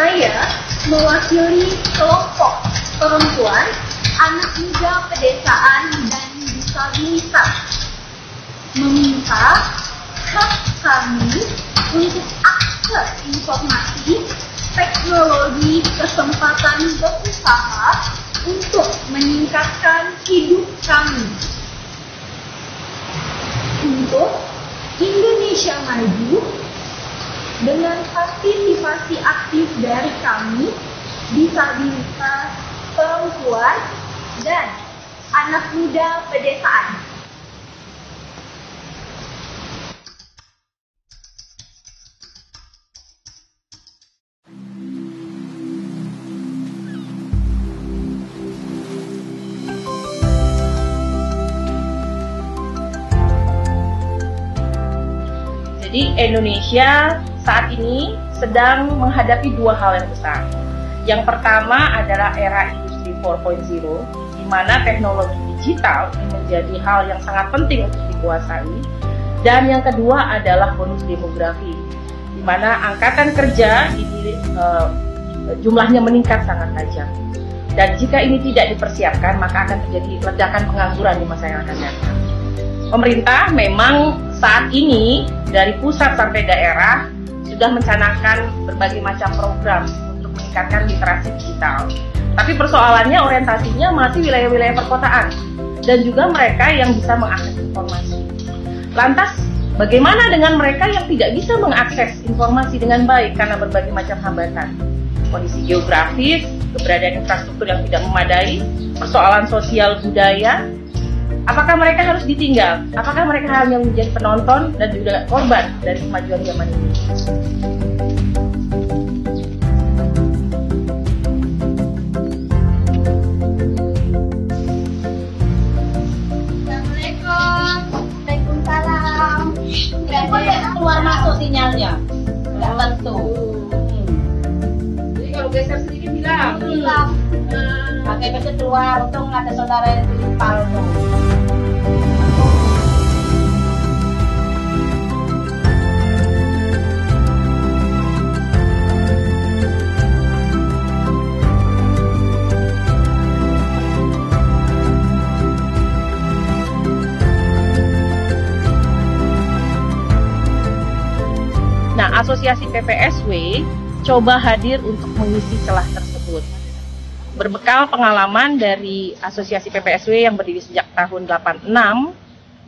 Saya mewakili kelompok perempuan, anak muda pedesaan dan disabilitas meminta hak kami untuk akses informasi, teknologi, kesempatan berusaha untuk meningkatkan hidup kami. Untuk Indonesia Maju, dengan partisipasi aktif dari kami, disabilitas, perempuan, dan anak muda pedesaan. Jadi Indonesia saat ini sedang menghadapi dua hal yang besar. Yang pertama adalah era industri 4.0, di mana teknologi digital menjadi hal yang sangat penting untuk dikuasai. Dan yang kedua adalah bonus demografi, di mana angkatan kerja ini jumlahnya meningkat sangat tajam. Dan jika ini tidak dipersiapkan, maka akan terjadi ledakan pengangguran di masa yang akan datang. Pemerintah memang saat ini dari pusat sampai daerah sudah mencanangkan berbagai macam program untuk meningkatkan literasi digital. Tapi persoalannya orientasinya masih wilayah-wilayah perkotaan dan juga mereka yang bisa mengakses informasi. Lantas, bagaimana dengan mereka yang tidak bisa mengakses informasi dengan baik karena berbagai macam hambatan? Kondisi geografis, keberadaan infrastruktur yang tidak memadai, persoalan sosial budaya. Apakah mereka harus ditinggal? Apakah mereka hanya menjadi penonton dan juga korban dari kemajuan zaman ini? Assalamualaikum. Waalaikumsalam. Nggak boleh keluar masuk sinyalnya. Nggak tentu. Jadi kalau geser sedikit bilang. Pakai besi keluar, untung ada saudara yang di Paldo. Nah, Asosiasi PPSW coba hadir untuk mengisi celah tersebut. Berbekal pengalaman dari Asosiasi PPSW yang berdiri sejak tahun 86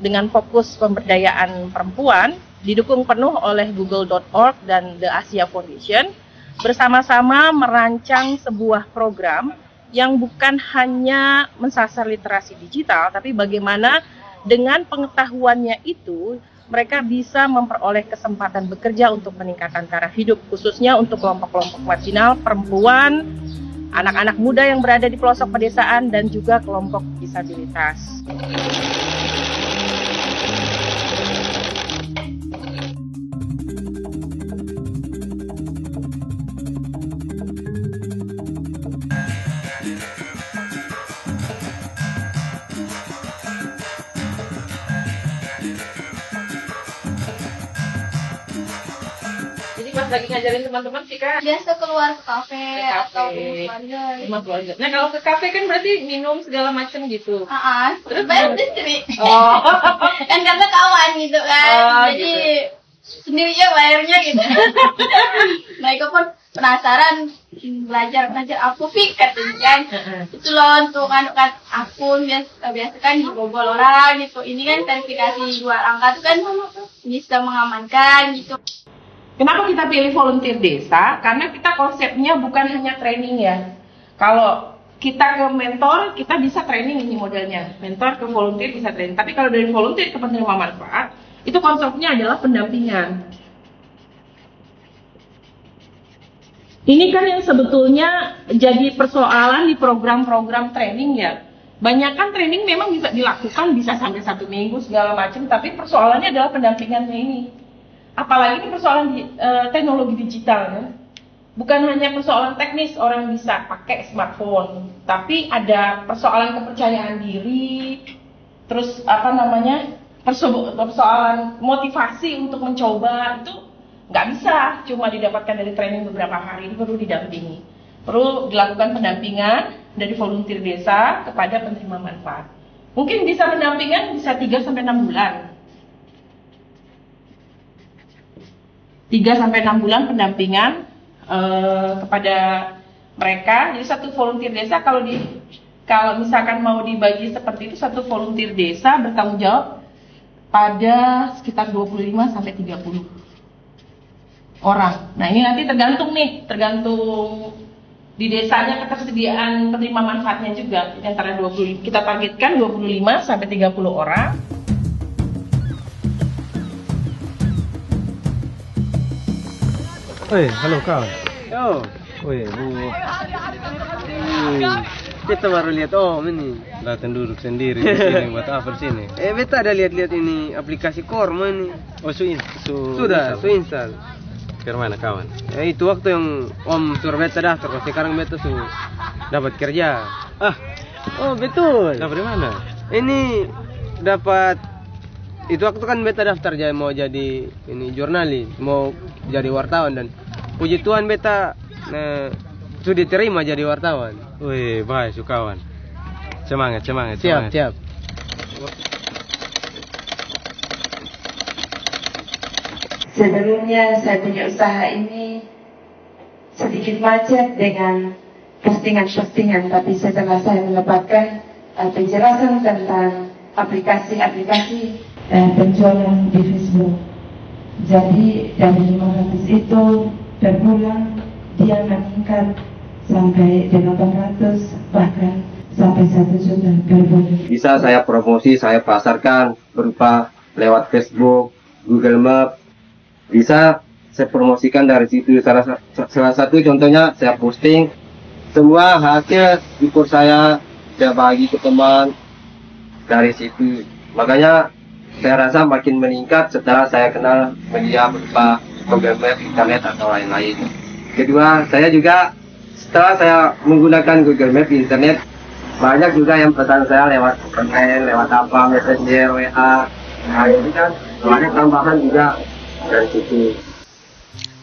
dengan fokus pemberdayaan perempuan, didukung penuh oleh Google.org dan The Asia Foundation, bersama-sama merancang sebuah program yang bukan hanya mensasar literasi digital, tapi bagaimana dengan pengetahuannya itu mereka bisa memperoleh kesempatan bekerja untuk meningkatkan taraf hidup, khususnya untuk kelompok-kelompok marginal, perempuan, anak-anak muda yang berada di pelosok pedesaan, dan juga kelompok disabilitas. Mas lagi ngajarin teman-teman sih Kak? Biasa keluar ke kafe atau ke keluarga. Nah kalau ke kafe kan berarti minum segala macam gitu. Terus bayar sendiri. Oh. Kan karena kawan gitu kan. Jadi gitu. Sendirinya bayarnya gitu. Mereka pun penasaran belajar aku pikir kan. Itu loh untuk kan akun biasa kan dibobol orang gitu. Ini kan verifikasi 2 angka tuh kan bisa mengamankan gitu. Kenapa kita pilih volunteer desa? Karena kita konsepnya bukan hanya training ya. Kalau kita ke mentor, kita bisa training ini modelnya. Mentor ke volunteer bisa training. Tapi kalau dari volunteer ke penerima manfaat, itu konsepnya adalah pendampingan. Ini kan yang sebetulnya jadi persoalan di program-program training ya. Banyakan training memang bisa dilakukan, bisa sampai 1 minggu segala macam, tapi persoalannya adalah pendampingannya ini. Apalagi ini persoalan teknologi digital ya. Bukan hanya persoalan teknis orang bisa pakai smartphone, tapi ada persoalan kepercayaan diri, terus persoalan motivasi untuk mencoba itu nggak bisa cuma didapatkan dari training beberapa hari, ini perlu didampingi. Perlu dilakukan pendampingan dari volunteer desa kepada penerima manfaat. Mungkin bisa pendampingan bisa 3-6 bulan. 3-6 bulan pendampingan kepada mereka. Jadi satu volunteer desa kalau misalkan mau dibagi seperti itu, satu volunteer desa bertanggung jawab pada sekitar 25-30 orang. Nah ini nanti tergantung di desanya ketersediaan penerima manfaatnya juga. Antara 20, kita targetkan 25-30 orang. Oi, halo kawan. Oh, Woi, Bu. kita baru lihat ini. Datang duduk sendiri di sini buat apa di sini? Beta ada lihat-lihat ini aplikasi Korma ini. Oh, Sudah, install. Ke mana kawan? Itu waktu yang Om suruh beta daftar, kalau sekarang beta sudah dapat kerja. Oh betul. Dapat di mana? Ini dapat itu waktu kan beta daftar mau jadi ini jurnalis, mau jadi wartawan, dan puji Tuhan beta sudah diterima jadi wartawan. Wih, baik kawan. Semangat. Siap. Sebelumnya saya punya usaha ini sedikit macet dengan postingan-postingan, tapi setelah saya mendapatkan penjelasan tentang aplikasi penjualan di Facebook, jadi dari 500 itu per bulan dia meningkat sampai 800, bahkan sampai 1 juta per bulan. Bisa saya promosi, saya pasarkan berupa lewat Facebook, Google Map. Bisa saya promosikan dari situ. Salah satu contohnya saya posting semua hasil ikut saya bagi ke teman dari situ. Makanya saya rasa makin meningkat setelah saya kenal media berupa Google Map, internet atau lain-lain. Kedua, saya juga setelah saya menggunakan Google Map, internet, banyak juga yang pesan saya lewat email, lewat apa, Messenger, WA. Nah ini kan banyak tambahan juga dari situ.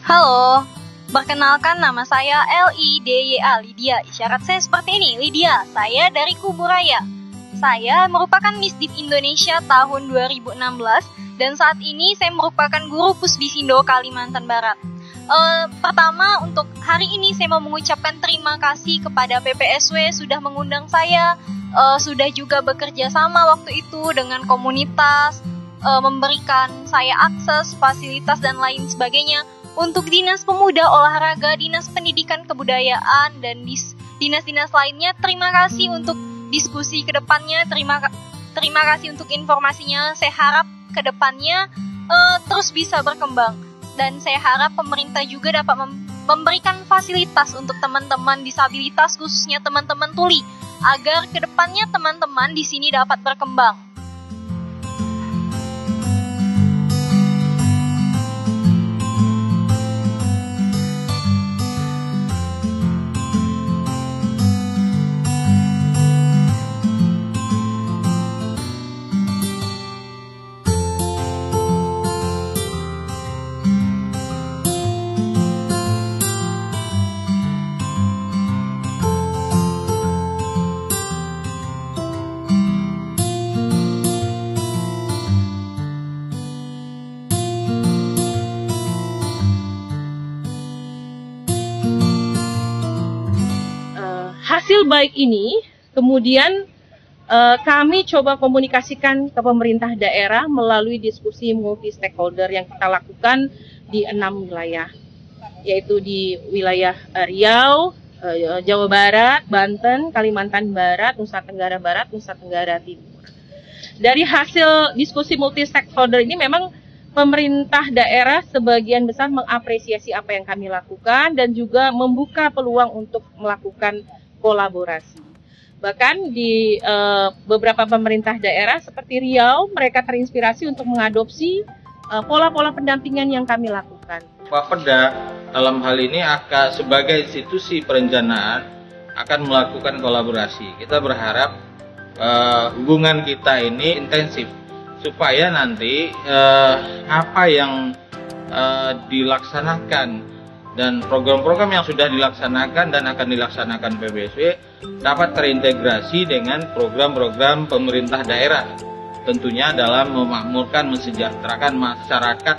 Halo, perkenalkan nama saya Lydia. Lydia, isyarat saya seperti ini, Lydia. Saya dari Kuburaya. Saya merupakan Misdif Indonesia tahun 2016 dan saat ini saya merupakan guru Pusdisindo Kalimantan Barat. Pertama, untuk hari ini saya mau mengucapkan terima kasih kepada PPSW sudah mengundang saya, sudah juga bekerja sama waktu itu dengan komunitas, memberikan saya akses, fasilitas, dan lain sebagainya. Untuk Dinas Pemuda, Olahraga, Dinas Pendidikan Kebudayaan, dan dinas-dinas lainnya, terima kasih untuk diskusi ke depannya, terima kasih untuk informasinya. Saya harap ke depannya terus bisa berkembang. Dan saya harap pemerintah juga dapat memberikan fasilitas untuk teman-teman disabilitas, khususnya teman-teman tuli, agar ke depannya teman-teman di sini dapat berkembang. Hasil baik ini kemudian kami coba komunikasikan ke pemerintah daerah melalui diskusi multi stakeholder yang kita lakukan di 6 wilayah, yaitu di wilayah Riau, Jawa Barat, Banten, Kalimantan Barat, Nusa Tenggara Barat, Nusa Tenggara Timur. Dari hasil diskusi multi stakeholder ini memang pemerintah daerah sebagian besar mengapresiasi apa yang kami lakukan dan juga membuka peluang untuk melakukan kolaborasi. Bahkan di beberapa pemerintah daerah seperti Riau, mereka terinspirasi untuk mengadopsi pola-pola pendampingan yang kami lakukan. Bapeda dalam hal ini akan sebagai institusi perencanaan akan melakukan kolaborasi. Kita berharap hubungan kita ini intensif supaya nanti apa yang dilaksanakan, dan program-program yang sudah dilaksanakan dan akan dilaksanakan PBSW dapat terintegrasi dengan program-program pemerintah daerah, tentunya dalam memakmurkan, mensejahterakan masyarakat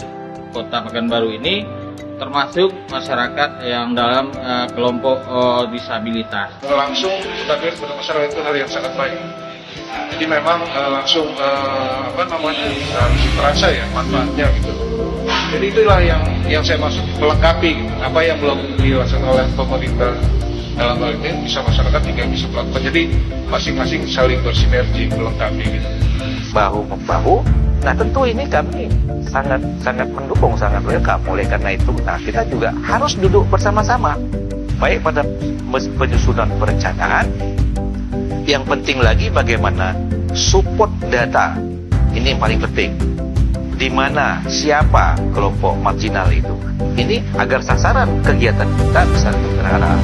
Kota Pekanbaru ini, termasuk masyarakat yang dalam kelompok disabilitas. Langsung sebagai masyarakat itu hal yang sangat baik. Jadi memang langsung harus terasa ya manfaatnya gitu. Jadi itulah yang saya maksud melengkapi gitu. Apa yang belum dilaksanakan oleh pemerintah dalam hal ini bisa masyarakat juga bisa melakukan. Jadi masing-masing saling bersinergi melengkapi gitu. Bahu membahu. Nah tentu ini kami sangat mendukung, sangat welcome. Oleh karena itu, nah kita juga harus duduk bersama-sama, baik pada penyusunan perencanaan. Yang penting lagi bagaimana support data, ini yang paling penting. Di mana, siapa kelompok marginal itu. Ini agar sasaran kegiatan kita bisa terarah.